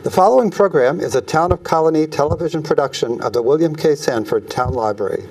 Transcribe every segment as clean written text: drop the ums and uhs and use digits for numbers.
The following program is a Town of Colonie television production of the William K. Sanford Town Library.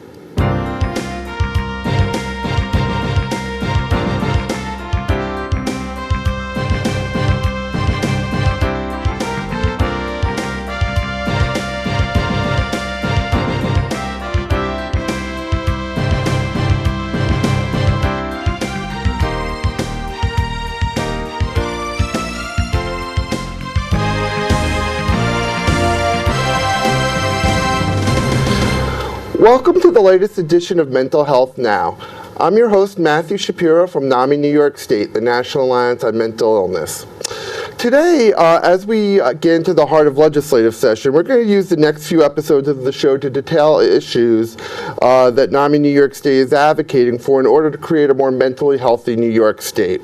Welcome to the latest edition of Mental Health Now. I'm your host, Matthew Shapiro from NAMI-New State, the National Alliance on Mental Illness. Today, as we get into the heart of legislative session, we're going to use the next few episodes of the show to detail issues that NAMI-New State is advocating for in order to create a more mentally healthy New York State.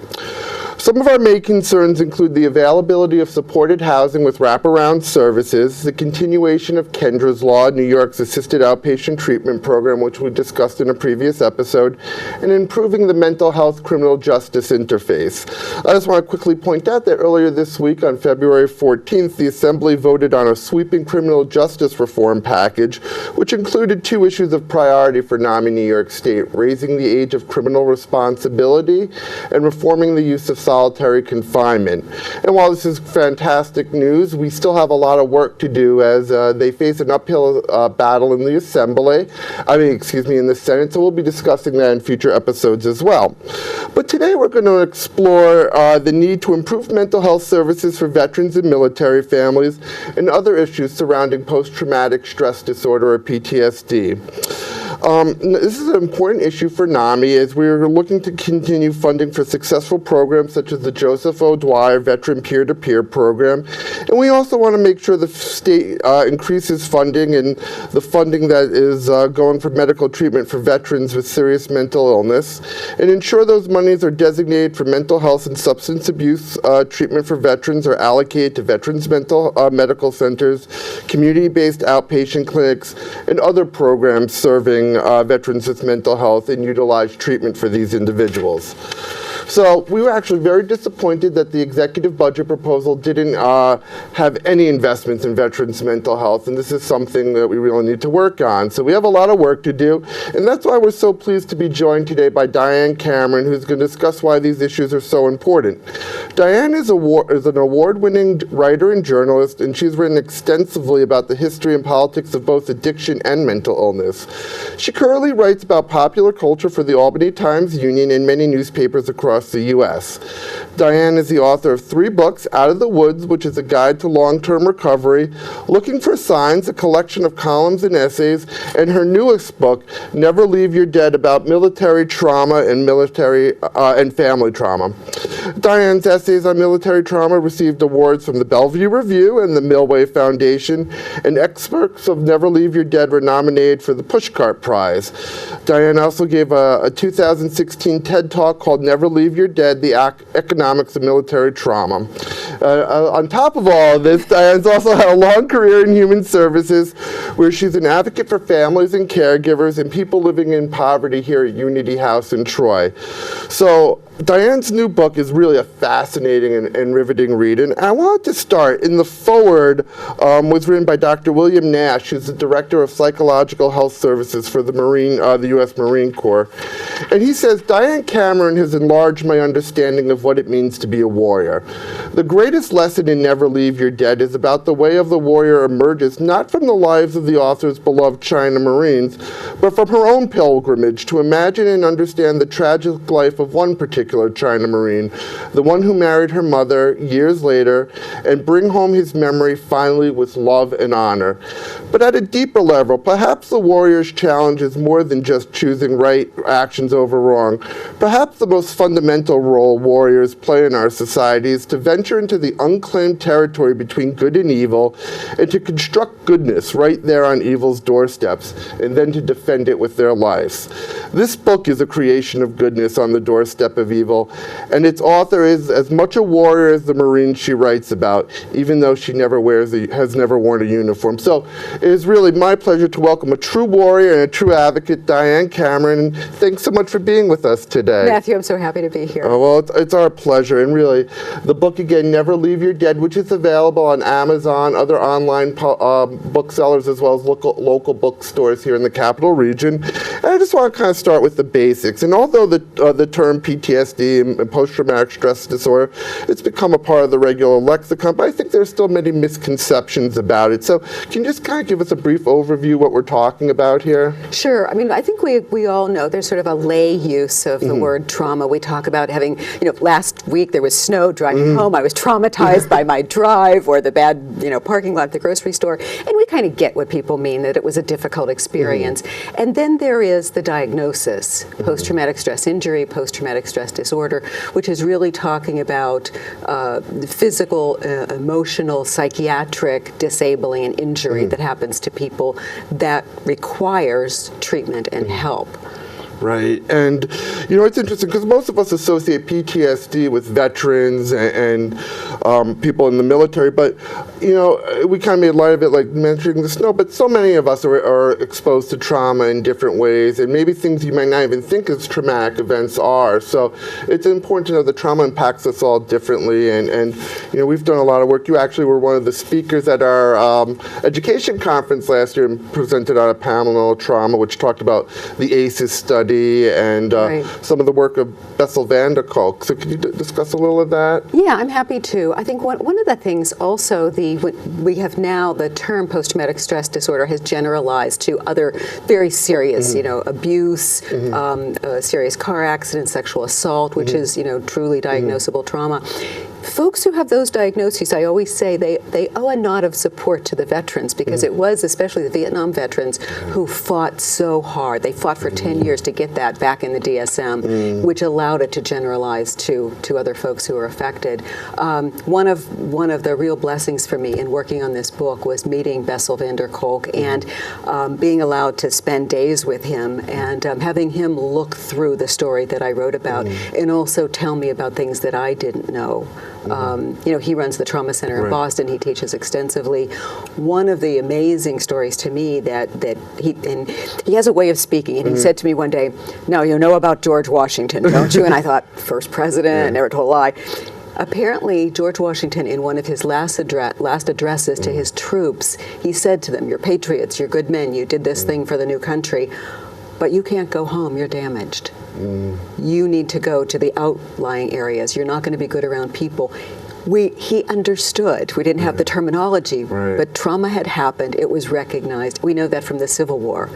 Some of our main concerns include the availability of supported housing with wraparound services, the continuation of Kendra's Law, New York's assisted outpatient treatment program, which we discussed in a previous episode, and improving the mental health criminal justice interface. I just want to quickly point out that earlier this week, on February 14th, the Assembly voted on a sweeping criminal justice reform package, which included two issues of priority for NAMI-New State, raising the age of criminal responsibility and reforming the use of solitary confinement. And while this is fantastic news, we still have a lot of work to do as they face an uphill battle in the in the Senate, so we'll be discussing that in future episodes as well. But today we're going to explore the need to improve mental health services for veterans and military families and other issues surrounding post-traumatic stress disorder or PTSD. This is an important issue for NAMI as we are looking to continue funding for successful programs such as the Joseph O. Dwyer Veteran Peer-to-Peer Program. And we also want to make sure the state increases funding and the funding that is going for medical treatment for veterans with serious mental illness, and ensure those monies are designated for mental health and substance abuse treatment for veterans or allocated to veterans medical centers, community-based outpatient clinics, and other programs serving veterans with mental health and utilize treatment for these individuals. So we were actually very disappointed that the executive budget proposal didn't have any investments in veterans' mental health, and this is something that we really need to work on. So we have a lot of work to do, and that's why we're so pleased to be joined today by Diane Cameron, who's going to discuss why these issues are so important. Diane is an award-winning writer and journalist, and she's written extensively about the history and politics of both addiction and mental illness. She currently writes about popular culture for the Albany Times-Union and many newspapers across the U.S. Diane is the author of 3 books, Out of the Woods, which is a guide to long-term recovery, Looking for Signs, a collection of columns and essays, and her newest book, Never Leave Your Dead, about military trauma and family trauma. Diane's essays on military trauma received awards from the Bellevue Review and the Milway Foundation, and excerpts of Never Leave Your Dead were nominated for the Pushcart Prize. Diane also gave a 2016 TED Talk called Never Leave Your Dead, the Economics of Military Trauma. On top of all of this, Diane's also had a long career in human services, where she's an advocate for families and caregivers and people living in poverty here at Unity House in Troy. So Diane's new book is really a fascinating and riveting read, and I wanted to start in the foreword was written by Dr. William Nash, who's the Director of Psychological Health Services for the U.S. Marine Corps. And he says, Diane Cameron has enlarged my understanding of what it means to be a warrior. The greatest lesson in Never Leave Your Dead is about the way of the warrior emerges not from the lives of the author's beloved China Marines, but from her own pilgrimage to imagine and understand the tragic life of one particular China Marine, the one who married her mother years later, and bring home his memory finally with love and honor. But at a deeper level, perhaps the warrior's challenge is more than just choosing right actions over wrong. Perhaps the most fundamental role warriors play in our society is to venture into the unclaimed territory between good and evil, and to construct goodness right there on evil's doorsteps, and then to defend it with their lives. This book is a creation of goodness on the doorstep of evil. And its author is as much a warrior as the Marine she writes about, even though she has never worn a uniform. So it is really my pleasure to welcome a true warrior and a true advocate, Diane Cameron. And thanks so much for being with us today. Matthew, I'm so happy to be here. Oh, well, it's our pleasure. And really, the book again, Never Leave Your Dead, which is available on Amazon, other online booksellers, as well as local bookstores here in the Capital Region. And I just want to kind of start with the basics. And although the term PTSD and post-traumatic stress disorder, it's become a part of the regular lexicon, but I think there's still many misconceptions about it. So can you just kind of give us a brief overview of what we're talking about here? Sure. I mean, I think we all know there's sort of a lay use of the word trauma. We talk about having, last week there was snow driving home. I was traumatized by my drive or the bad, parking lot at the grocery store. And we kind of get what people mean, that it was a difficult experience. And then there is the diagnosis, post-traumatic stress injury, post-traumatic stress disorder, which is really talking about physical, emotional, psychiatric disabling and injury that happens to people that requires treatment and help. Right, and it's interesting because most of us associate PTSD with veterans and people in the military, but we kind of made light of it, like mentioning the snow, but so many of us are exposed to trauma in different ways, and maybe things you might not even think as traumatic events are. So it's important to know that trauma impacts us all differently, and we've done a lot of work. You actually were one of the speakers at our education conference last year and presented on a panel on trauma, which talked about the ACEs study and some of the work of Bessel van der Kolk. So can you discuss a little of that? Yeah, I'm happy to. I think one of the things also, we have now the term post-traumatic stress disorder has generalized to other very serious, abuse, serious car accident, sexual assault, which is, truly diagnosable trauma. Folks who have those diagnoses, I always say they owe a nod of support to the veterans, because it was especially the Vietnam veterans who fought so hard. They fought for 10 years to get that back in the DSM, which allowed it to generalize to other folks who were affected. One of the real blessings for me in working on this book was meeting Bessel van der Kolk and being allowed to spend days with him and having him look through the story that I wrote about and also tell me about things that I didn't know. He runs the Trauma Center in Boston. He teaches extensively. One of the amazing stories to me that he has a way of speaking, and he said to me one day, "Now you know about George Washington, don't you?" And I thought, first president, never told a lie. Apparently, George Washington, in one of his last addresses to his troops, he said to them, "You're patriots, you're good men, you did this thing for the new country, but you can't go home, you're damaged. You need to go to the outlying areas. You're not going to be good around people." He understood. We didn't have the terminology, but trauma had happened. It was recognized. We know that from the Civil War.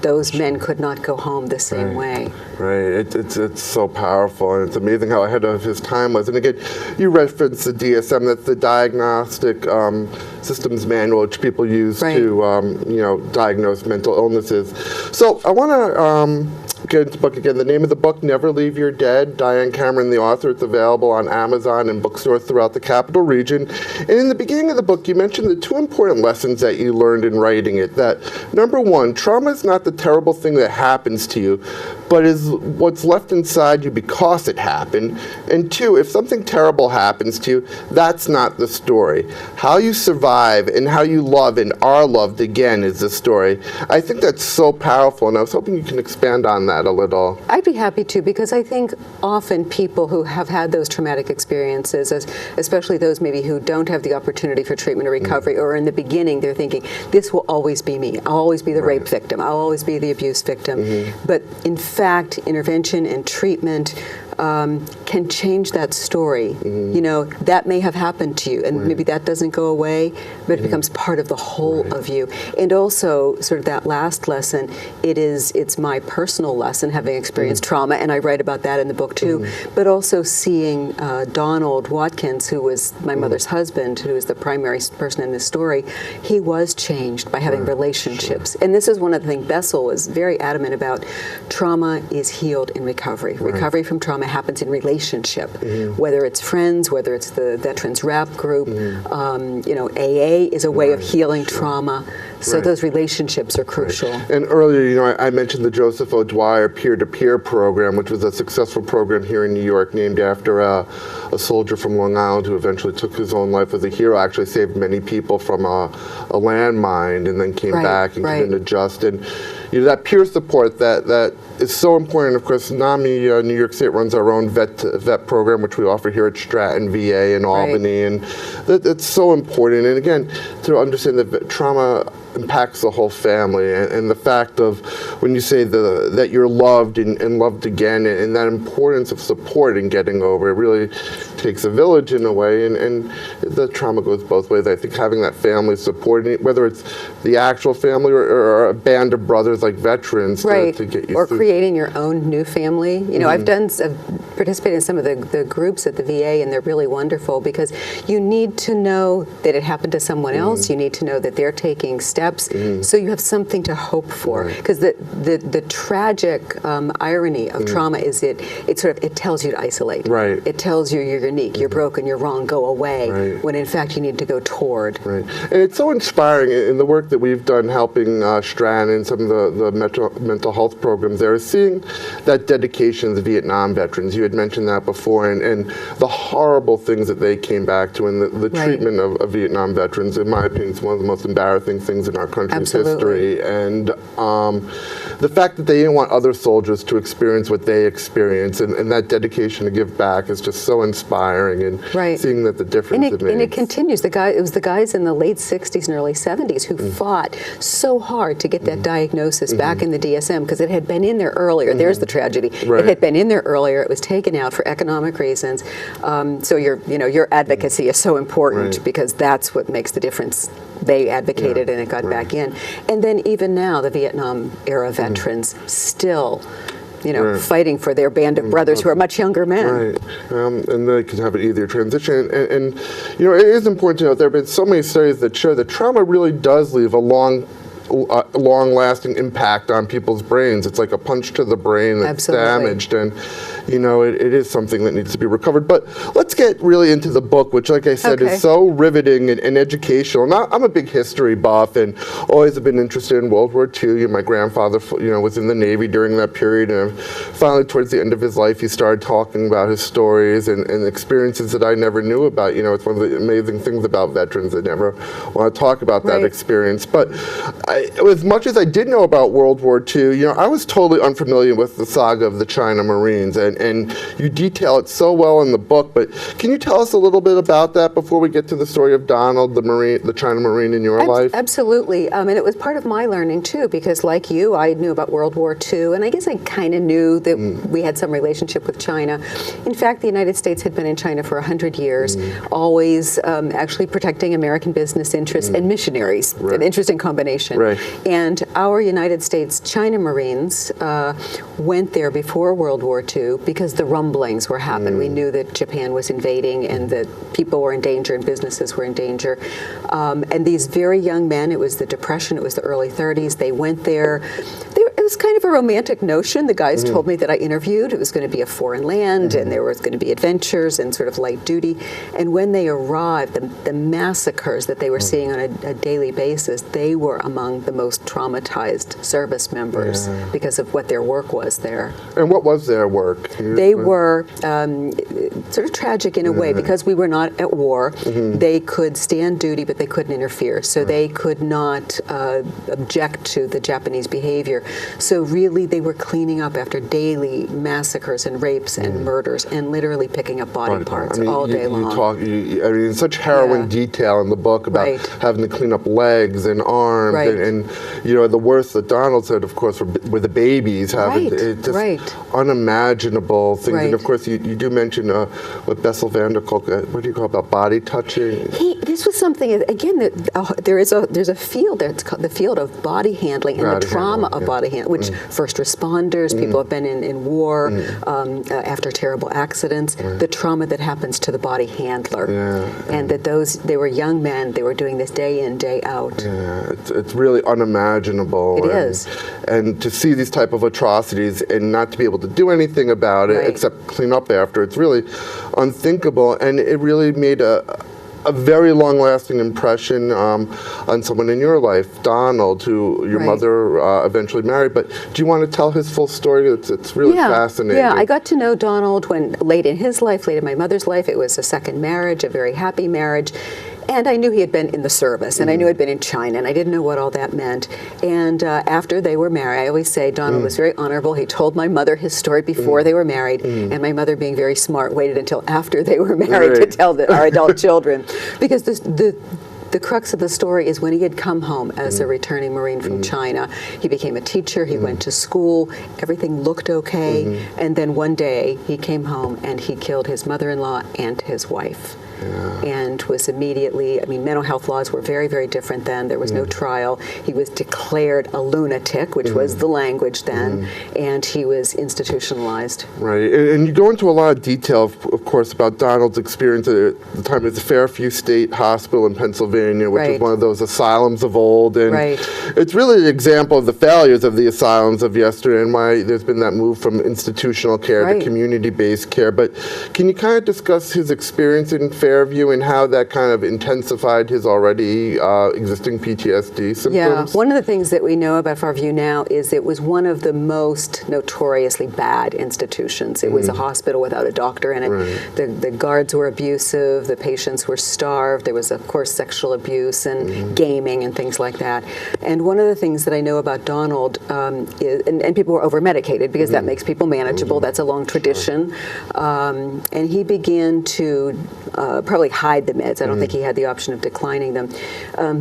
Those men could not go home the same way. Right. It's so powerful, and it's amazing how ahead of his time was. And again, you referenced the DSM. That's the Diagnostic Systems Manual, which people use to diagnose mental illnesses. So I want to get into the book again. The name of the book, Never Leave Your Dead, Diane Cameron, the author. It's available on Amazon and bookstores throughout the Capital Region. And in the beginning of the book, you mentioned the two important lessons that you learned in writing it. That, number one, trauma is not the terrible thing that happens to you, but is what's left inside you because it happened. And two, if something terrible happens to you, that's not the story. How you survive and how you love and are loved again is the story. I think that's so powerful, and I was hoping you can expand on that a little. I'd be happy to, because I think often people who have had those traumatic experiences, especially those maybe who don't have the opportunity for treatment or recovery, or in the beginning they're thinking, this will always be me. I'll always be the rape victim. I'll always be the abuse victim. But in fact, intervention and treatment can change that story. That may have happened to you, and maybe that doesn't go away, but it becomes part of the whole of you. And also, sort of that last lesson, it's my personal lesson, having experienced trauma, and I write about that in the book too, but also seeing Donald Watkins, who was my mother's husband, who is the primary person in this story, he was changed by having relationships. And this is one of the things Bessel was very adamant about. Trauma is healed in recovery. Recovery from trauma happens in relationship, whether it's friends, whether it's the Veterans Rap Group. AA is a way of healing trauma. So those relationships are crucial. And earlier, I mentioned the Joseph O'Dwyer peer-to-peer program, which was a successful program here in New York, named after a soldier from Long Island who eventually took his own life as a hero. Actually saved many people from a landmine, and then came back and couldn't adjust. And that peer support that is so important. Of course, NAMI New York State runs our own vet program, which we offer here at Stratton VA in Albany, and that's so important. And again, to understand that trauma impacts the whole family, and the fact of when you say that you're loved and loved again, and that importance of support and getting over, it really takes a village in a way, and the trauma goes both ways. I think having that family support, whether it's the actual family or a band of brothers like veterans to get you or through. Creating your own new family. I've participated in some of the groups at the VA, and they're really wonderful because you need to know that it happened to someone else. You need to know that they're taking steps, so you have something to hope for. Because the tragic irony of trauma is it tells you to isolate. It tells you you're unique, you're broken, you're wrong, go away. When in fact you need to go toward. And it's so inspiring in the work that we've done helping Stratton and some of the mental health programs there, is seeing that dedication to the Vietnam veterans. You had mentioned that before, and the horrible things that they came back to, and the treatment of Vietnam veterans, in my opinion, is one of the most embarrassing things in our country's history. And the fact that they didn't want other soldiers to experience what they experienced, and that dedication to give back is just so inspiring, and seeing that the difference it makes. And it continues. It was the guys in the late 60s and early 70s who fought so hard to get that diagnosis back in the DSM, because it had been in there earlier. There's the tragedy. It had been in there earlier. It was taken out for economic reasons. So your advocacy is so important, because that's what makes the difference. They advocated and it got back in. And then even now, the Vietnam era veterans still fighting for their band of brothers who are much younger men. And they can have an easier transition. And it is important to note there have been so many studies that show that trauma really does leave a long-lasting impact on people's brains. It's like a punch to the brain that's damaged, and it is something that needs to be recovered. But let's get really into the book, which, like I said, is so riveting and educational. Now, I'm a big history buff and always have been interested in World War II. My grandfather, was in the Navy during that period, and finally, towards the end of his life, he started talking about his stories and experiences that I never knew about. It's one of the amazing things about veterans. They never want to talk about that experience. But as much as I did know about World War II, I was totally unfamiliar with the saga of the China Marines, and you detail it so well in the book. But can you tell us a little bit about that before we get to the story of Donald, the China Marine in your life? Absolutely, and it was part of my learning too, because like you, I knew about World War II, and I guess I kind of knew that we had some relationship with China. In fact, the United States had been in China for 100 years, always actually protecting American business interests and missionaries. An interesting combination. And our United States China Marines went there before World War II because the rumblings were happening. We knew that Japan was invading and that people were in danger and businesses were in danger. And these very young men, it was the Depression, it was the early 30s, they went there. It was kind of a romantic notion. The guys told me that I interviewed. It was going to be a foreign land, and there was going to be adventures and sort of light duty. And when they arrived, the massacres that they were seeing on a daily basis, they were among the most traumatized service members because of what their work was there. And what was their work? They were sort of tragic in a way, because we were not at war. They could stand duty, but they couldn't interfere. So they could not object to the Japanese behavior. So really, they were cleaning up after daily massacres and rapes and murders, and literally picking up body parts all day long. In such harrowing detail in the book about having to clean up legs and arms, and the worst that Donald said, of course, were the babies having just unimaginable things. And of course, you do mention what Bessel van der Kolk, what do you call it, about body touching? This was something, again, there's a field there, it's called the field of body handling and the trauma of body handling, which first responders, people have been in war after terrible accidents, the trauma that happens to the body handler. And that they were young men, they were doing this day in, day out. It's really unimaginable. It is. And to see these type of atrocities and not to be able able to do anything about it Right. except clean up after. It's really unthinkable, and it really made a very long-lasting impression on someone in your life, Donald, who your Right. mother eventually married. But do you want to tell his full story? It's really fascinating. Yeah, I got to know Donald when late in his life, late in my mother's life. It was a second marriage, a very happy marriage. And I knew he had been in the service, and I knew he'd been in China, and I didn't know what all that meant. And after they were married, I always say Donald was very honorable. He told my mother his story before they were married, and my mother, being very smart, waited until after they were married to Right. tell our adult children. Because the crux of the story is when he had come home as a returning Marine from China, he became a teacher, he went to school, everything looked okay, and then one day he came home and he killed his mother-in-law and his wife. And was immediately, I mean, mental health laws were very, very different then. There was no trial. He was declared a lunatic, which was the language then, and he was institutionalized. Right, and you go into a lot of detail, of course, about Donald's experience at the time at the Fairview State Hospital in Pennsylvania, which Right. was one of those asylums of old. And Right. it's really an example of the failures of the asylums of yesterday and why there's been that move from institutional care Right. to community-based care. But can you kind of discuss his experience in Fairview and how that kind of intensified his already existing PTSD symptoms? Yeah, one of the things that we know about Fairview now is it was one of the most notoriously bad institutions. It was a hospital without a doctor in it. Right. The guards were abusive, the patients were starved, there was, of course, sexual abuse and gaming and things like that. And one of the things that I know about Donald is, and people were over-medicated because that makes people manageable, that's a long tradition. And he began to probably hide the meds. I don't think he had the option of declining them,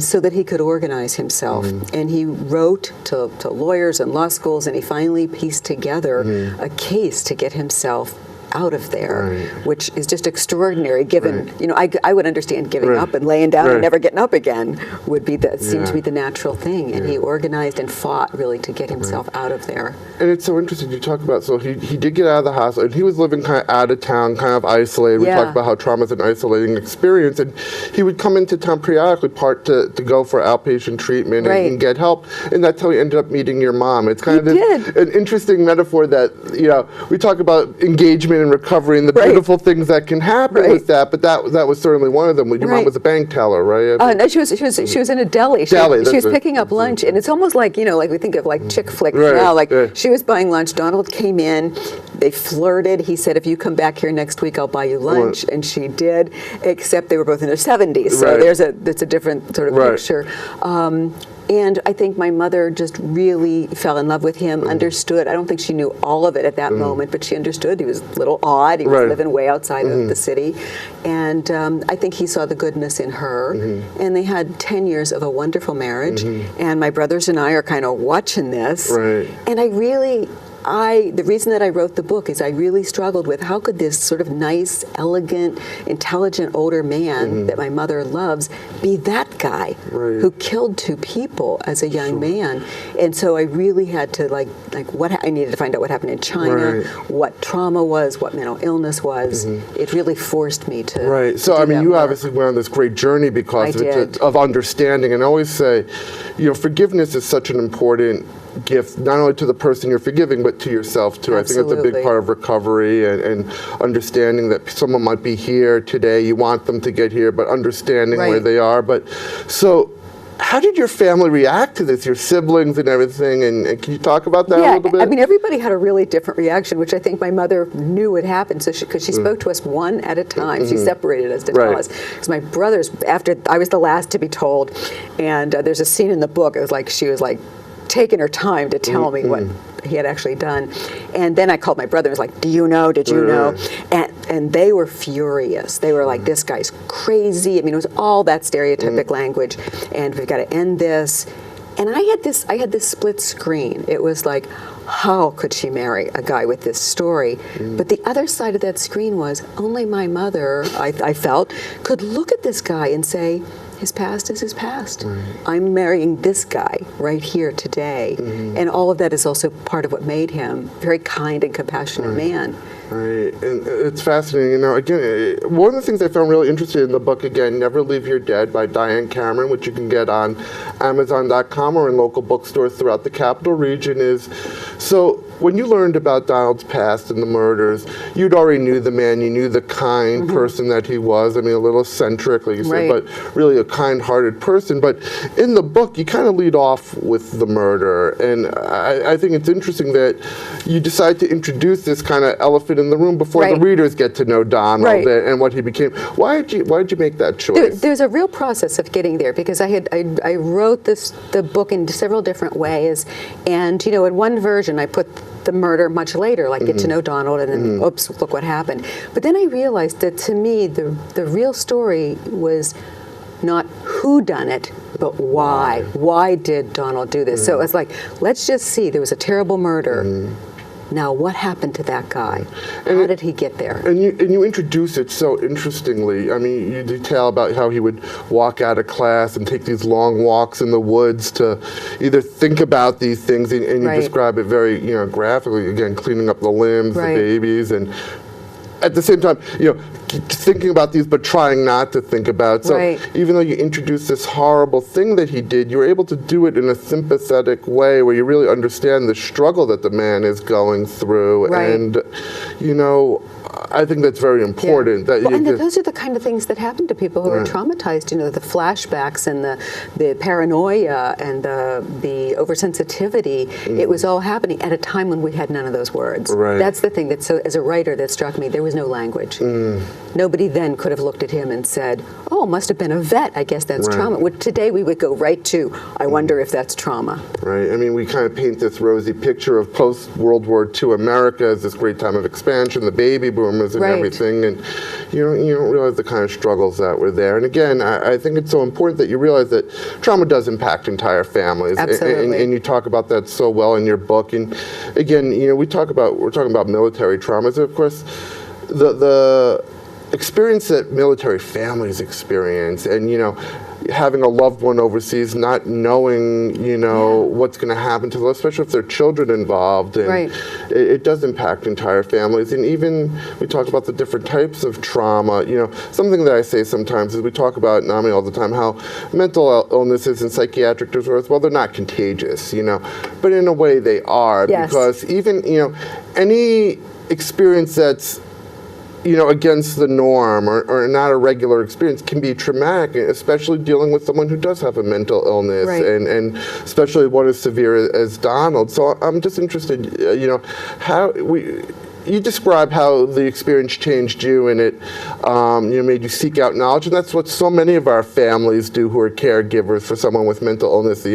so that he could organize himself. And he wrote to lawyers and law schools, and he finally pieced together a case to get himself out of there, which is just extraordinary given, you know, I would understand giving up and laying down and never getting up again would be seemed to be the natural thing. And he organized and fought really to get himself out of there. And it's so interesting you talk about, so he did get out of the hospital, and he was living kind of out of town, kind of isolated. We talked about how trauma is an isolating experience, and he would come into town periodically, to go for outpatient treatment and get help, and that's how he ended up meeting your mom. It's kind of an interesting metaphor that, you know, we talk about engagement and recovery and the beautiful things that can happen with that, but that was certainly one of them. Your mom was a bank teller, right? No, she was in a deli. She was picking up lunch, and it's almost like, you know, like we think of like chick flicks now. Like she was buying lunch. Donald came in. They flirted. He said, "If you come back here next week, I'll buy you lunch," and she did. Except they were both in their 70s, so that's a different sort of picture. And I think my mother just really fell in love with him, understood. I don't think she knew all of it at that moment, but she understood. He was a little odd. He was living way outside of the city. And I think he saw the goodness in her. And they had 10 years of a wonderful marriage. And my brothers and I are kind of watching this. And the reason that I wrote the book is I really struggled with how could this sort of nice, elegant, intelligent older man that my mother loves be that guy who killed 2 people as a young man. And so I really had to I needed to find out what happened in China, what trauma was, what mental illness was. It really forced me to So to I do mean, that you work. obviously went on this great journey because of understanding, and I always say, you know, forgiveness is such an important gift, not only to the person you're forgiving, but to yourself too. Absolutely. I think it's a big part of recovery and understanding that someone might be here today, you want them to get here, but understanding where they are. But so how did your family react to this, your siblings and everything? And can you talk about that a little bit? I mean, everybody had a really different reaction, which I think my mother knew would happen. So because she spoke to us one at a time, she separated us to tell us. Because my brothers, after I was the last to be told, and there's a scene in the book. It was like she was like taking her time to tell me what he had actually done. And then I called my brother and was like, "Do you know? Did you know?" And they were furious. They were like, "This guy's crazy." I mean, it was all that stereotypic language, and we've got to end this. And I had this split screen. It was like, how could she marry a guy with this story? But the other side of that screen was only my mother, I felt, could look at this guy and say, his past is his past. I'm marrying this guy right here today. And all of that is also part of what made him a very kind and compassionate man. Right, and it's fascinating. You know, again, one of the things I found really interesting in the book, again, Never Leave Your Dead by Diane Cameron, which you can get on Amazon.com or in local bookstores throughout the capital region, is so when you learned about Donald's past and the murders, you'd already knew the man, you knew the kind person that he was. I mean, a little eccentric, like you said, but really a kind-hearted person. But in the book, you kind of lead off with the murder. And I think it's interesting that you decide to introduce this kind of elephant in the room before the readers get to know Donald and what he became. Why did you make that choice? There's a real process of getting there, because I wrote the book in several different ways, and in one version I put the murder much later, like get to know Donald, and then oops, look what happened. But then I realized that to me the real story was not who done it, but why. Why did Donald do this? So it was like, let's just see, there was a terrible murder. Now, what happened to that guy? How did he get there? And you introduce it so interestingly. I mean, you detail about how he would walk out of class and take these long walks in the woods to either think about these things, and you describe it very, graphically. Again, cleaning up the limbs, the babies, and at the same time, thinking about these, but trying not to think about it. So even though you introduce this horrible thing that he did, you're able to do it in a sympathetic way where you really understand the struggle that the man is going through. And, I think that's very important. That those are the kind of things that happen to people who are traumatized. The flashbacks and the paranoia and the oversensitivity. It was all happening at a time when we had none of those words. That's the thing that, as a writer, that struck me. There was no language. Nobody then could have looked at him and said, "Oh, must have been a vet. I guess that's trauma." Today we would go right to, "I wonder if that's trauma." Right. I mean, we kind of paint this rosy picture of post-World War II America as this great time of expansion, the baby boomers and everything, and you don't realize the kind of struggles that were there. And again, I think it's so important that you realize that trauma does impact entire families. Absolutely. And you talk about that so well in your book. And again, we're talking about military traumas. Of course, the experience that military families experience, and having a loved one overseas, not knowing what's going to happen to them, especially if there are children involved, and it does impact entire families. And even we talk about the different types of trauma. Something that I say sometimes is we talk about NAMI all the time, how mental illnesses and psychiatric disorders, well, they're not contagious, but in a way they are, because even any experience that's against the norm or not a regular experience can be traumatic, especially dealing with someone who does have a mental illness, and especially one as severe as Donald. So I'm just interested, how you describe how the experience changed you, and it made you seek out knowledge, and that's what so many of our families do who are caregivers for someone with mental illness.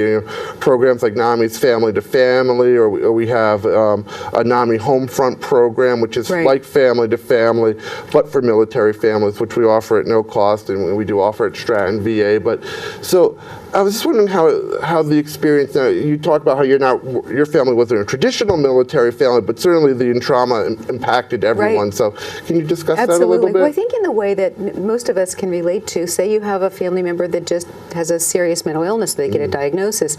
Programs like NAMI's Family to Family, or we have a NAMI Homefront program, which is like Family to Family, but for military families, which we offer at no cost, and we do offer at Stratton VA. But so I was just wondering how the experience. You talk about how your family wasn't a traditional military family, but certainly the trauma impacted everyone. So can you discuss that a little bit? Well, I think in the way that most of us can relate to, say you have a family member that just has a serious mental illness, they get a diagnosis.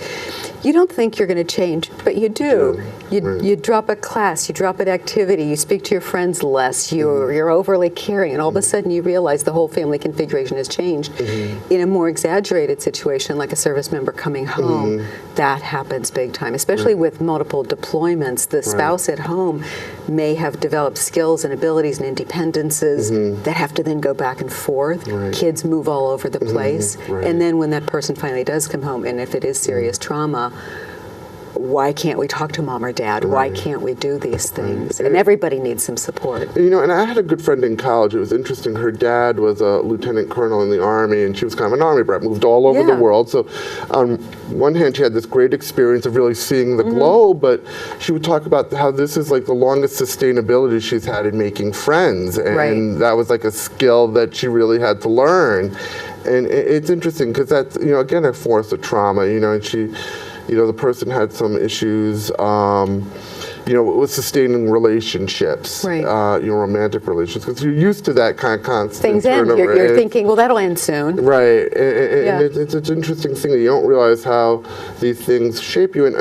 You don't think you're going to change, but you do. You drop a class, you drop an activity, you speak to your friends less, you're overly caring, and all of a sudden you realize the whole family configuration has changed. In a more exaggerated situation, like a service member coming home, that happens big time, especially with multiple deployments. The spouse at home may have developed skills and abilities and independences that have to then go back and forth. Kids move all over the place. And then when that person finally does come home, and if it is serious trauma, why can't we talk to mom or dad? Why can't we do these things? And everybody needs some support. And I had a good friend in college. It was interesting. Her dad was a lieutenant colonel in the Army, and she was kind of an Army brat, moved all over the world. So on one hand, she had this great experience of really seeing the globe, but she would talk about how this is like the longest sustainability she's had in making friends. And that was like a skill that she really had to learn. And it's interesting because that's, again, a force of trauma, and she, the person had some issues, with sustaining relationships, romantic relationships, because you're used to that kind of constant things end. turnover. You're thinking, well, that'll end soon. Right, and it's an interesting thing that you don't realize how these things shape you. And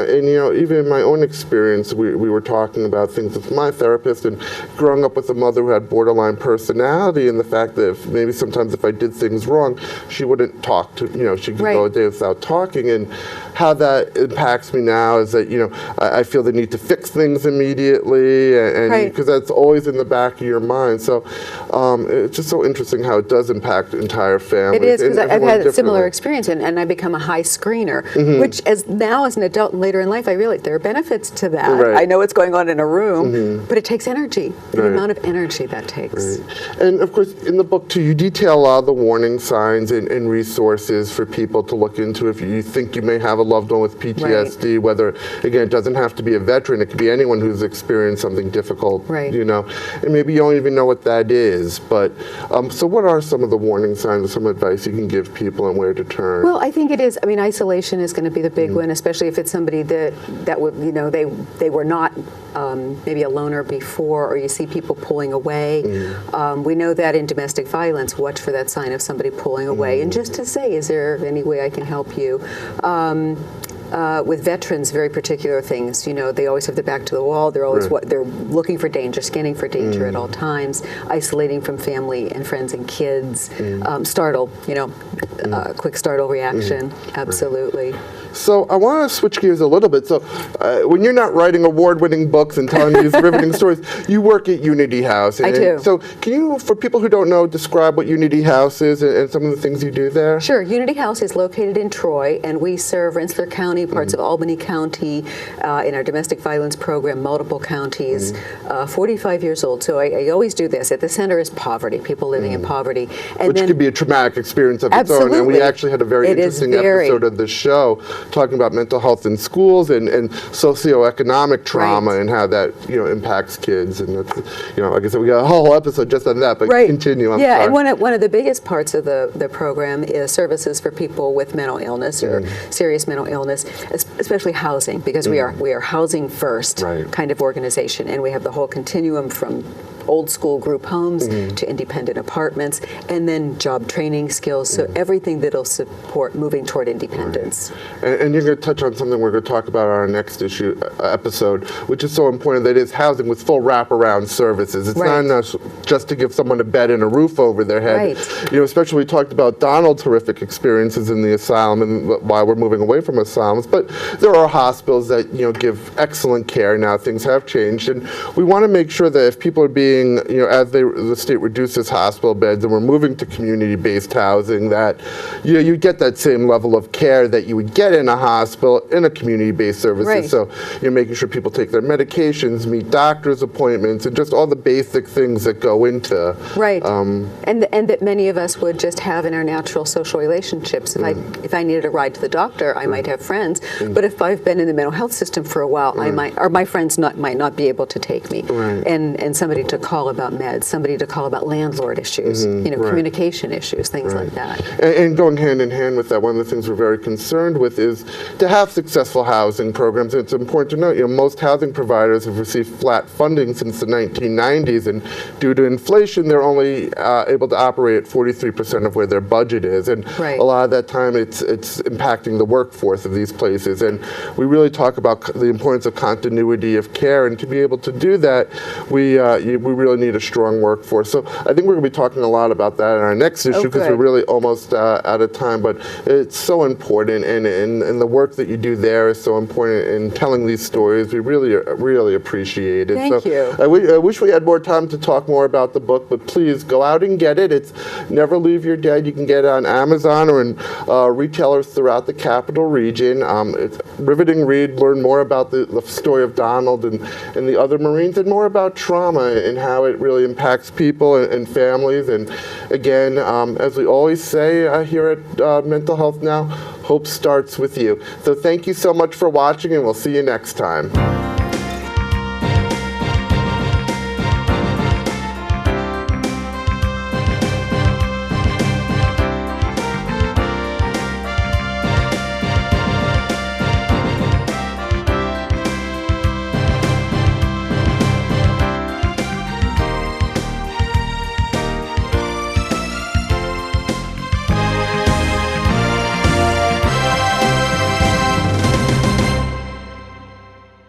even in my own experience, we were talking about things with my therapist, and growing up with a mother who had borderline personality, and the fact that maybe sometimes if I did things wrong, she wouldn't talk to, she could go a day without talking, and how that impacts me now is that, I feel the need to fix things things immediately, and Right. because that's always in the back of your mind. So it's just so interesting how it does impact entire families. It is, because and I've everyone had a similar differently. experience, and I become a high screener, which now as an adult and later in life, I realize there are benefits to that. Right. I know what's going on in a room, but it takes energy, the Right. amount of energy that takes. And of course, in the book too, you detail a lot of the warning signs and resources for people to look into if you think you may have a loved one with PTSD, whether, again, it doesn't have to be a veteran, it could be anyone who's experienced something difficult, Right. you know, and maybe you don't even know what that is. But so what are some of the warning signs or some advice you can give people on where to turn? Well, I think it is. I mean, isolation is going to be the big one, especially if it's somebody that would, you know, they were not maybe a loner before, or you see people pulling away. We know that in domestic violence, watch for that sign of somebody pulling away, and just to say, is there any way I can help you? With veterans, very particular things. You know, they always have their back to the wall. They're always they're looking for danger, scanning for danger at all times, isolating from family and friends and kids. Startle, you know, quick startle reaction. Absolutely. So I want to switch gears a little bit. So when you're not writing award-winning books and telling these riveting stories, you work at Unity House. I do. So can you, for people who don't know, describe what Unity House is and some of the things you do there? Sure. Unity House is located in Troy, and we serve Rensselaer County, parts of Albany County, in our domestic violence program, multiple counties. 45 years old, so I always do this. At the center is poverty, people living in poverty. And Which then, could be a traumatic experience of its own. And we Absolutely. actually had a very It is interesting very- episode of the show talking about mental health in schools and socioeconomic trauma Right. and how that, you know, impacts kids. And that's, you know, like I said, we got a whole episode just on that, but continue. I'm yeah, sorry. and one of the biggest parts of the program is services for people with mental illness or serious mental illness, especially housing, because we are housing first Right. kind of organization, and we have the whole continuum from old school group homes to independent apartments, and then job training skills, so everything that'll support moving toward independence. And you're going to touch on something we're going to talk about on our next episode, which is so important, that is housing with full wraparound services. It's not enough just to give someone a bed and a roof over their head. Right. You know, especially we talked about Donald's horrific experiences in the asylum and why we're moving away from asylums, but there are hospitals that, you know, give excellent care now. Things have changed, and we want to make sure that if people are being, you know, as the state reduces hospital beds and we're moving to community-based housing, that, you know, you get that same level of care that you would get in a hospital in a community-based services. Right. So, you know, making sure people take their medications, meet doctor's appointments, and just all the basic things that go into And that many of us would just have in our natural social relationships. If I needed a ride to the doctor, I might have friends, but if I've been in the mental health system for a while, I might, or my friends might not be able to take me, and somebody to call about meds, somebody to call about landlord issues, you know, communication issues, things like that. And going hand in hand with that, one of the things we're very concerned with is to have successful housing programs. It's important to note, you know, most housing providers have received flat funding since the 1990s, and due to inflation, they're only able to operate at 43% of where their budget is, and a lot of that time it's impacting the workforce of these places. And we really talk about the importance of continuity of care, and to be able to do that, we really need a strong workforce. So I think we're going to be talking a lot about that in our next issue, because we're really almost out of time, but it's so important, and the work that you do there is so important in telling these stories. We really appreciate it. Thank you. I wish we had more time to talk more about the book, but please go out and get it. It's Never Leave Your Dead. You can get it on Amazon or in retailers throughout the Capital Region. It's a riveting read. Learn more about the story of Donald and the other Marines, and more about trauma and how it really impacts people and families. And again, as we always say here at Mental Health Now, hope starts with you. So thank you so much for watching, and we'll see you next time.